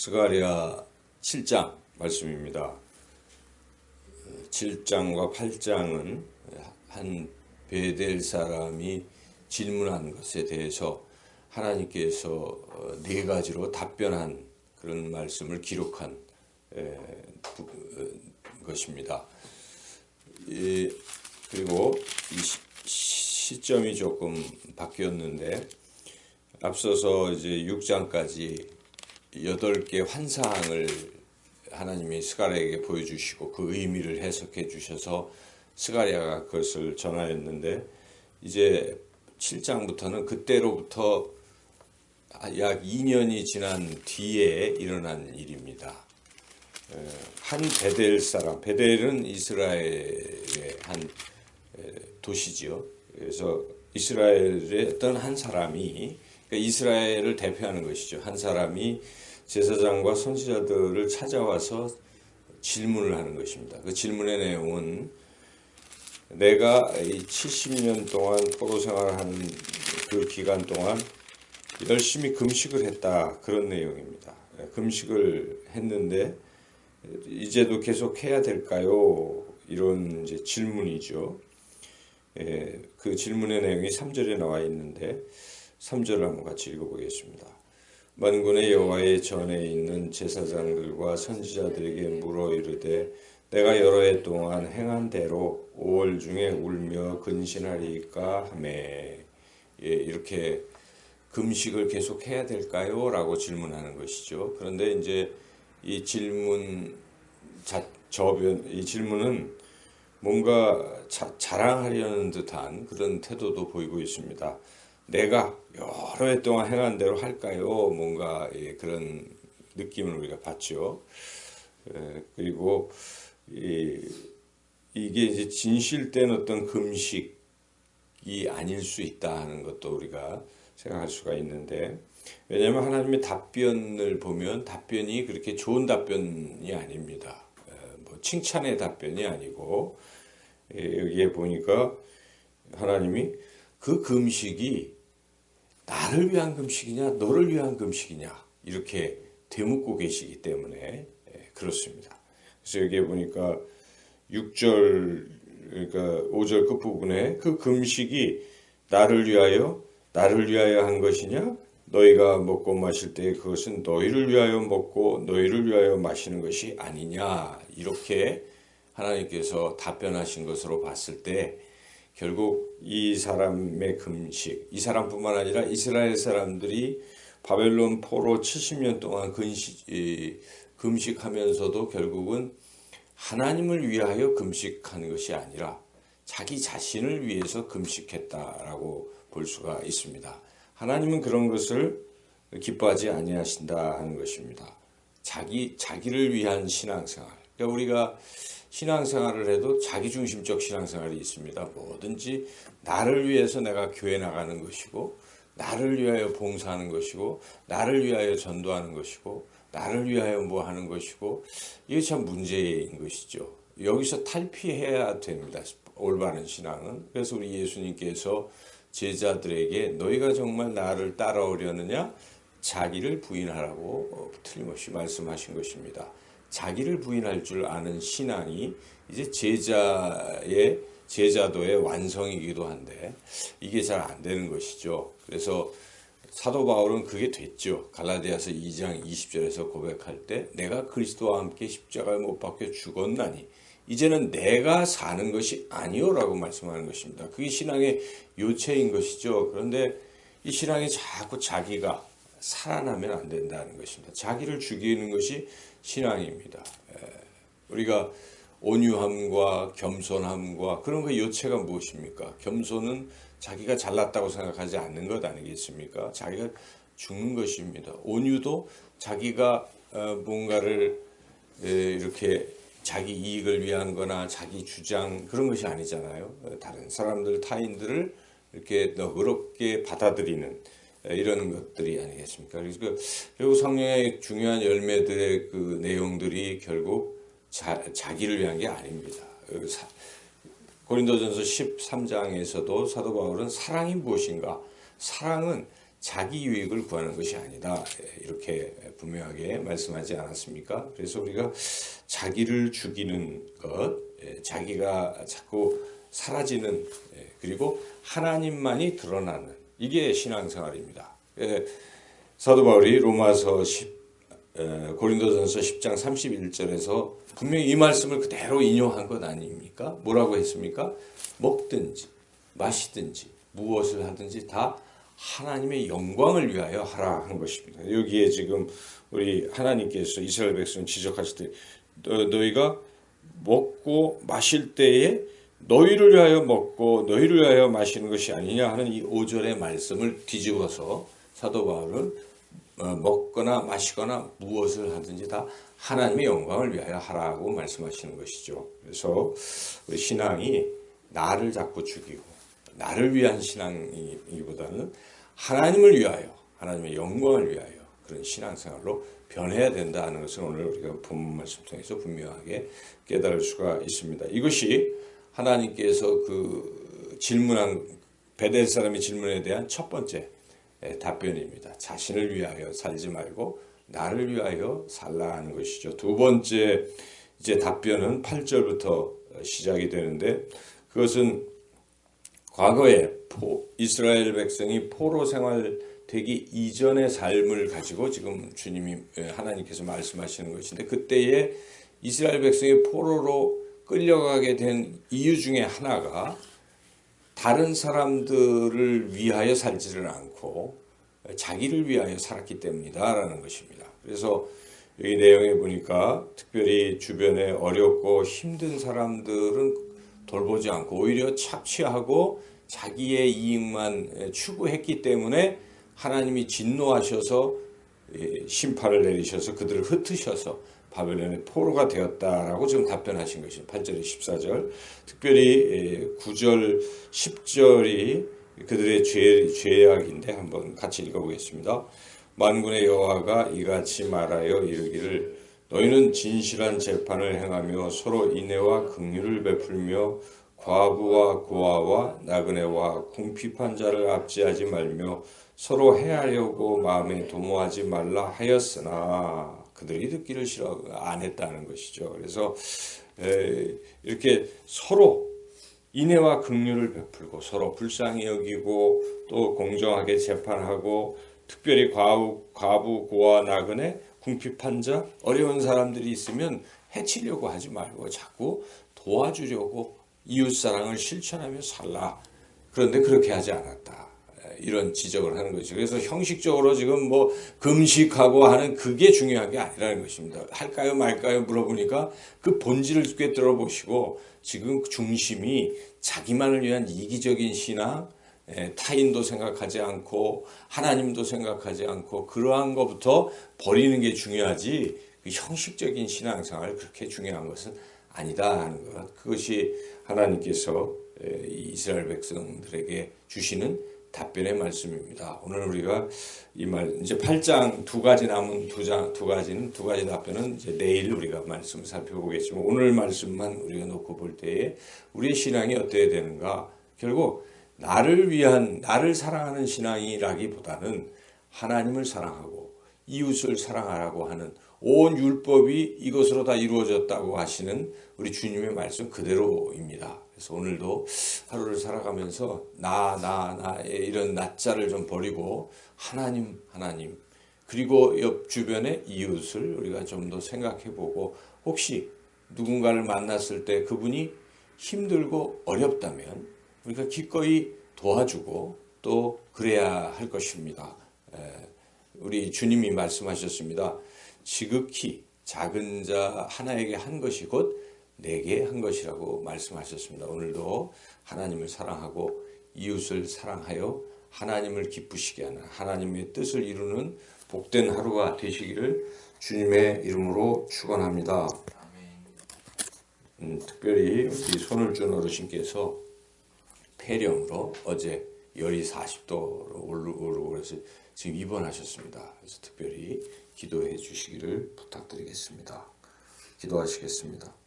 스가랴 7장 말씀입니다. 7장과 8장은 한 베델 사람이 질문한 것에 대해서 하나님께서 네 가지로 답변한 그런 말씀을 기록한 것입니다. 그리고 이 시점이 조금 바뀌었는데 앞서서 이제 6장까지 8개 환상을 하나님이 스가랴에게 보여주시고 그 의미를 해석해 주셔서 스가랴가 그것을 전하였는데 이제 7장부터는 그때로부터 약 2년이 지난 뒤에 일어난 일입니다. 한 베델 사람, 베델은 이스라엘의 한 도시지요. 그래서 이스라엘의 어떤 한 사람이, 그러니까 이스라엘을 대표하는 것이죠. 한 사람이 제사장과 선지자들을 찾아와서 질문을 하는 것입니다. 그 질문의 내용은 내가 이 70년 동안 포로 생활을 하는 그 기간 동안 열심히 금식을 했다, 그런 내용입니다. 금식을 했는데 이제도 계속 해야 될까요? 이런 이제 질문이죠. 그 질문의 내용이 3절에 나와 있는데 3절을 한번 같이 읽어보겠습니다. 만군의 여호와의 전에 있는 제사장들과 선지자들에게 물어 이르되 내가 여러 해 동안 행한 대로 5월 중에 울며 근신하리까 하매, 이렇게 금식을 계속 해야 될까요? 라고 질문하는 것이죠. 그런데 이제 이 질문 이 질문은 뭔가 자랑하려는 듯한 그런 태도도 보이고 있습니다. 내가 여러 해 동안 행한 대로 할까요? 뭔가 그런 느낌을 우리가 받죠. 그리고 이게 이제 진실된 어떤 금식이 아닐 수 있다 하는 것도 우리가 생각할 수가 있는데, 왜냐하면 하나님의 답변을 보면 답변이 그렇게 좋은 답변이 아닙니다. 뭐 칭찬의 답변이 아니고, 여기에 보니까 하나님이 그 금식이 나를 위한 금식이냐 너를 위한 금식이냐 이렇게 되묻고 계시기 때문에 그렇습니다. 그래서 여기에 보니까 6절, 그러니까 5절 끝부분에 그 금식이 나를 위하여 한 것이냐, 너희가 먹고 마실 때 그것은 너희를 위하여 먹고 너희를 위하여 마시는 것이 아니냐, 이렇게 하나님께서 답변하신 것으로 봤을 때 결국 이 사람의 금식, 이 사람뿐만 아니라 이스라엘 사람들이 바벨론 포로 70년 동안 금식하면서도 결국은 하나님을 위하여 금식한 것이 아니라 자기 자신을 위해서 금식했다라고 볼 수가 있습니다. 하나님은 그런 것을 기뻐하지 아니하신다 하는 것입니다. 자기를 위한 신앙생활. 그러니까 우리가 신앙생활을 해도 자기중심적 신앙생활이 있습니다. 뭐든지 나를 위해서 내가 교회 나가는 것이고, 나를 위하여 봉사하는 것이고, 나를 위하여 전도하는 것이고, 나를 위하여 뭐 하는 것이고, 이게 참 문제인 것이죠. 여기서 탈피해야 됩니다. 올바른 신앙은. 그래서 우리 예수님께서 제자들에게 너희가 정말 나를 따라오려느냐? 자기를 부인하라고 틀림없이 말씀하신 것입니다. 자기를 부인할 줄 아는 신앙이 이제 제자도의 완성이기도 한데 이게 잘 안 되는 것이죠. 그래서 사도 바울은 그게 됐죠. 갈라디아서 2장 20절에서 고백할 때 내가 그리스도와 함께 십자가에 못 박혀 죽었나니 이제는 내가 사는 것이 아니오라고 말씀하는 것입니다. 그게 신앙의 요체인 것이죠. 그런데 이 신앙이 자꾸 자기가 살아나면 안 된다는 것입니다. 자기를 죽이는 것이 신앙입니다. 우리가 온유함과 겸손함과 그런 그 요체가 무엇입니까? 겸손은 자기가 잘났다고 생각하지 않는 것 아니겠습니까? 자기가 죽는 것입니다. 온유도 자기가 뭔가를 이렇게 자기 이익을 위한 거나 자기 주장 그런 것이 아니잖아요. 다른 사람들, 타인들을 이렇게 너그럽게 받아들이는 이런 것들이 아니겠습니까? 그래서 결국 성령의 중요한 열매들의 그 내용들이 결국 자기를 위한 게 아닙니다. 고린도전서 13장에서도 사도 바울은 사랑이 무엇인가? 사랑은 자기 유익을 구하는 것이 아니다. 이렇게 분명하게 말씀하지 않았습니까? 그래서 우리가 자기를 죽이는 것, 자기가 자꾸 사라지는, 그리고 하나님만이 드러나는, 이게 신앙생활입니다. 사도 바울이 로마서 고린도전서 10장 31절에서 분명히 이 말씀을 그대로 인용한 것 아닙니까? 뭐라고 했습니까? 먹든지 마시든지 무엇을 하든지 다 하나님의 영광을 위하여 하라 한 것입니다. 여기에 지금 우리 하나님께서 이스라엘 백성 지적하실 때 너희가 먹고 마실 때에 너희를 위하여 먹고 너희를 위하여 마시는 것이 아니냐 하는 이 5절의 말씀을 뒤집어서 사도 바울은 먹거나 마시거나 무엇을 하든지 다 하나님의 영광을 위하여 하라고 말씀하시는 것이죠. 그래서 우리 신앙이 나를 자꾸 죽이고 나를 위한 신앙이기보다는 하나님을 위하여, 하나님의 영광을 위하여 그런 신앙생활로 변해야 된다는 것을 오늘 우리가 본문 말씀 통해서 분명하게 깨달을 수가 있습니다. 이것이 하나님께서 그 질문한 베델 사람의 질문에 대한 첫 번째 답변입니다. 자신을 위하여 살지 말고 나를 위하여 살라 하는 것이죠. 두 번째 이제 답변은 8절부터 시작이 되는데 그것은 과거에 이스라엘 백성이 포로 생활되기 이전의 삶을 가지고 지금 주님이 하나님께서 말씀하시는 것인데 그때에 이스라엘 백성이 포로로 끌려가게 된 이유 중에 하나가 다른 사람들을 위하여 살지를 않고 자기를 위하여 살았기 때문이다라는 것입니다. 그래서 여기 내용에 보니까 특별히 주변에 어렵고 힘든 사람들은 돌보지 않고 오히려 착취하고 자기의 이익만 추구했기 때문에 하나님이 진노하셔서 심판을 내리셔서 그들을 흩으셔서 바벨론의 포로가 되었다라고 지금 답변하신 것입니다. 8절에 14절 특별히 9절 10절이 그들의 죄악인데 한번 같이 읽어보겠습니다. 만군의 여호와가 이같이 말하여 이르기를 너희는 진실한 재판을 행하며 서로 인애와 긍휼을 베풀며 과부와 고아와 나그네와 궁핍한 자를 압제하지 말며 서로 해하려고 마음에 도모하지 말라 하였으나 그들이 듣기를 싫어 안 했다는 것이죠. 그래서 이렇게 서로 인애와 긍휼을 베풀고 서로 불쌍히 여기고 또 공정하게 재판하고 특별히 과부 고아 나그네 궁핍한 자 어려운 사람들이 있으면 해치려고 하지 말고 자꾸 도와주려고 이웃사랑을 실천하며 살라. 그런데 그렇게 하지 않았다. 이런 지적을 하는 거죠. 그래서 형식적으로 지금 뭐 금식하고 하는 그게 중요한 게 아니라는 것입니다. 할까요 말까요 물어보니까 그 본질을 꿰뚫어 보시고 지금 중심이 자기만을 위한 이기적인 신앙, 타인도 생각하지 않고 하나님도 생각하지 않고 그러한 것부터 버리는 게 중요하지 그 형식적인 신앙생활 그렇게 중요한 것은 아니다 하는 것. 그것이 하나님께서 이스라엘 백성들에게 주시는 답변의 말씀입니다. 오늘 우리가 이 말 이제 8장 두 가지 남은 두 가지 답변은 이제 내일 우리가 말씀을 살펴보겠지만 오늘 말씀만 우리가 놓고 볼 때에 우리의 신앙이 어때야 되는가? 결국 나를 사랑하는 신앙이라기보다는 하나님을 사랑하고 이웃을 사랑하라고 하는 온 율법이 이것으로 다 이루어졌다고 하시는 우리 주님의 말씀 그대로입니다. 그래서 오늘도 하루를 살아가면서 나의 이런 나자를 좀 버리고 하나님 그리고 옆 주변의 이웃을 우리가 좀 더 생각해보고 혹시 누군가를 만났을 때 그분이 힘들고 어렵다면 우리가 기꺼이 도와주고 또 그래야 할 것입니다. 우리 주님이 말씀하셨습니다. 지극히 작은 자 하나에게 한 것이 곧 내게 한 것이라고 말씀하셨습니다. 오늘도 하나님을 사랑하고 이웃을 사랑하여 하나님을 기쁘시게 하는 하나님의 뜻을 이루는 복된 하루가 되시기를 주님의 이름으로 축원합니다. 특별히 우리 손을준 어르신께서 폐렴으로 어제 열이 40도로 오르고 그래서 지금 입원하셨습니다. 그래서 특별히 기도해 주시기를 부탁드리겠습니다. 기도하시겠습니다.